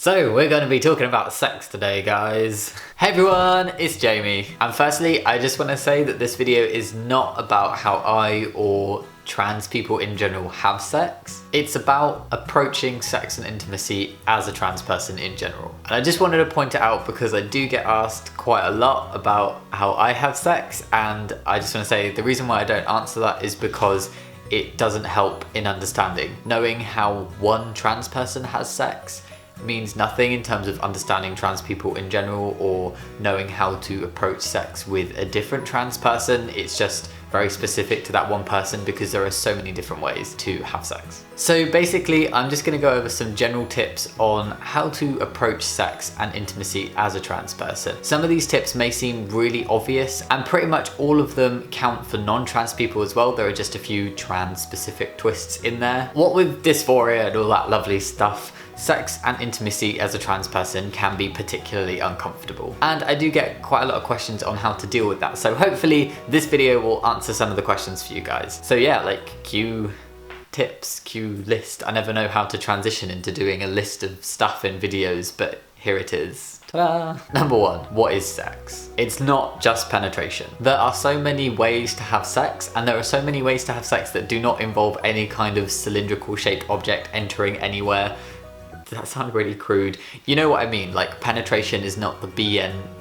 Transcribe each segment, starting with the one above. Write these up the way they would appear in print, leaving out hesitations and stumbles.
So we're going to be talking about sex today, guys. Hey everyone, it's Jamie. And firstly, I just want to say that this video is not about how I or trans people in general have sex. It's about approaching sex and intimacy as a trans person in general. And I just wanted to point it out because I do get asked quite a lot about how I have sex, and I just want to say the reason why I don't answer that is because it doesn't help in understanding. Knowing how one trans person has sex means nothing in terms of understanding trans people in general or knowing how to approach sex with a different trans person. It's just very specific to that one person because there are so many different ways to have sex. So basically, I'm just going to go over some general tips on how to approach sex and intimacy as a trans person. Some of these tips may seem really obvious, and pretty much all of them count for non-trans people as well. There are just a few trans specific twists in there. What with dysphoria and all that lovely stuff, sex and intimacy as a trans person can be particularly uncomfortable. And I do get quite a lot of questions on how to deal with that. So hopefully this video will answer some of the questions for you guys. So yeah, like cue tips, cue list. I never know how to transition into doing a list of stuff in videos, but here it is. Ta-da! Number one, what is sex? It's not just penetration. There are so many ways to have sex, and there are so many ways to have sex that do not involve any kind of cylindrical shaped object entering anywhere. That sounded really crude. You know what I mean? Like, penetration is not the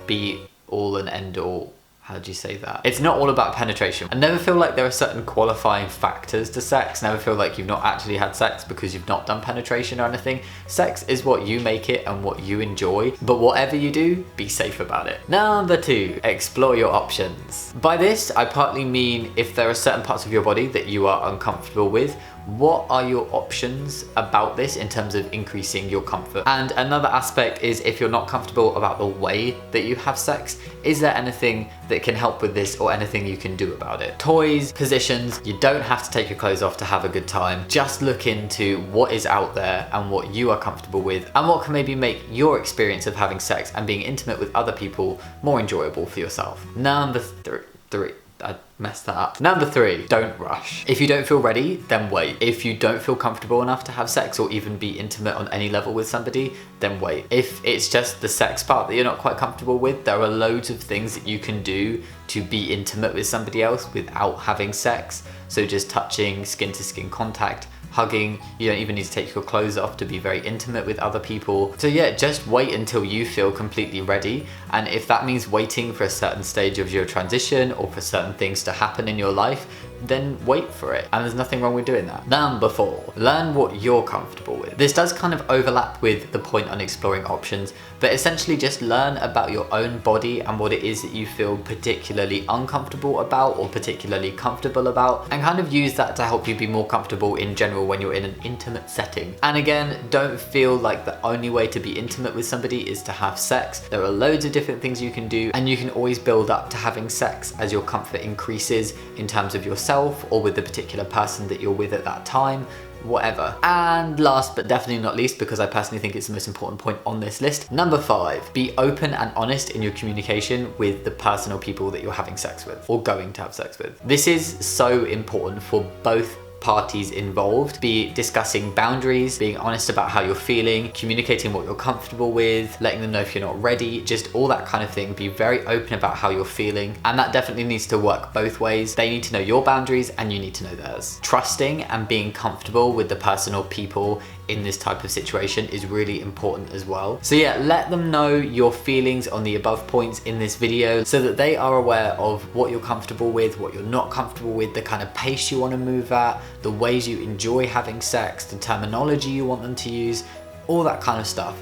be all and end all. How do you say that? It's not all about penetration. I never feel like there are certain qualifying factors to sex. Never feel like you've not actually had sex because you've not done penetration or anything. Sex is what you make it and what you enjoy. But whatever you do, be safe about it. Number two, explore your options. By this, I partly mean if there are certain parts of your body that you are uncomfortable with, what are your options about this in terms of increasing your comfort? And another aspect is if you're not comfortable about the way that you have sex, is there anything that can help with this or anything you can do about it? Toys, positions, you don't have to take your clothes off to have a good time. Just look into what is out there and what you are comfortable with and what can maybe make your experience of having sex and being intimate with other people more enjoyable for yourself. Number three. I messed that up. Number three, don't rush. If you don't feel ready, then wait. If you don't feel comfortable enough to have sex or even be intimate on any level with somebody, then wait. If it's just the sex part that you're not quite comfortable with, there are loads of things that you can do to be intimate with somebody else without having sex. So just touching, skin to skin contact, hugging. You don't even need to take your clothes off to be very intimate with other people. So yeah, just wait until you feel completely ready. And if that means waiting for a certain stage of your transition or for certain things to happen in your life, then wait for it. And there's nothing wrong with doing that. Number four, learn what you're comfortable with. This does kind of overlap with the point on exploring options, but essentially just learn about your own body and what it is that you feel particularly uncomfortable about or particularly comfortable about, and kind of use that to help you be more comfortable in general when you're in an intimate setting. And again, don't feel like the only way to be intimate with somebody is to have sex. There are loads of different things you can do, and you can always build up to having sex as your comfort increases in terms of yourself or with the particular person that you're with at that time, whatever. And last but definitely not least, because I personally think it's the most important point on this list, number five, be open and honest in your communication with the person or people that you're having sex with or going to have sex with. This is so important for both parties involved. Be discussing boundaries, being honest about how you're feeling, communicating what you're comfortable with, letting them know if you're not ready, just all that kind of thing. Be very open about how you're feeling, and that definitely needs to work both ways. They need to know your boundaries and you need to know theirs. Trusting and being comfortable with the person or people in this type of situation is really important as well. So yeah, let them know your feelings on the above points in this video so that they are aware of what you're comfortable with, what you're not comfortable with, the kind of pace you want to move at, the ways you enjoy having sex, the terminology you want them to use, all that kind of stuff.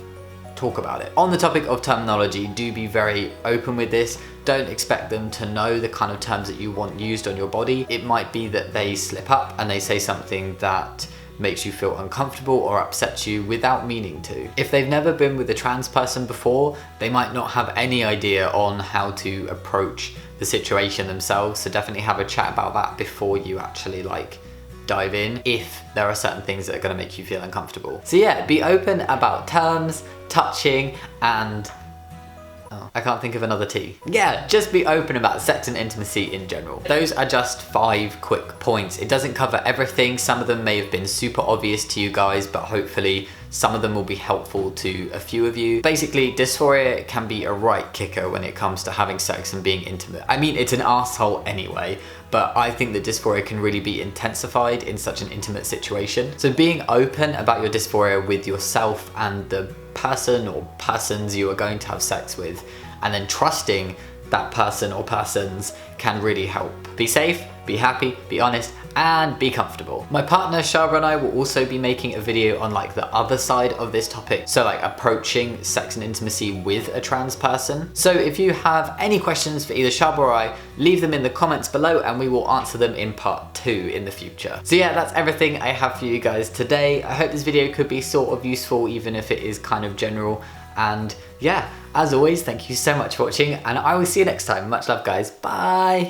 Talk about it. On the topic of terminology, do be very open with this. Don't expect them to know the kind of terms that you want used on your body. It might be that they slip up and they say something that makes you feel uncomfortable or upsets you without meaning to. If they've never been with a trans person before, they might not have any idea on how to approach the situation themselves. So definitely have a chat about that before you actually dive in, if there are certain things that are going to make you feel uncomfortable. So yeah, be open about terms, touching, and I can't think of another T. Yeah, just be open about sex and intimacy in general. Those are just 5 quick points. It doesn't cover everything. Some of them may have been super obvious to you guys, but hopefully some of them will be helpful to a few of you. Basically, dysphoria can be a right kicker when it comes to having sex and being intimate. I mean, it's an asshole anyway, but I think that dysphoria can really be intensified in such an intimate situation. So being open about your dysphoria with yourself and the person or persons you are going to have sex with, and then trusting that person or persons can really help. Be safe, be happy, be honest, and be comfortable. My partner Shara and I will also be making a video on like the other side of this topic, so like approaching sex and intimacy with a trans person. So if you have any questions for either Shara or I, leave them in the comments below and we will answer them in part 2 in the future. So yeah, that's everything I have for you guys today. I hope this video could be sort of useful, even if it is kind of general. And yeah, as always, thank you so much for watching, and I will see you next time. Much love, guys. Bye.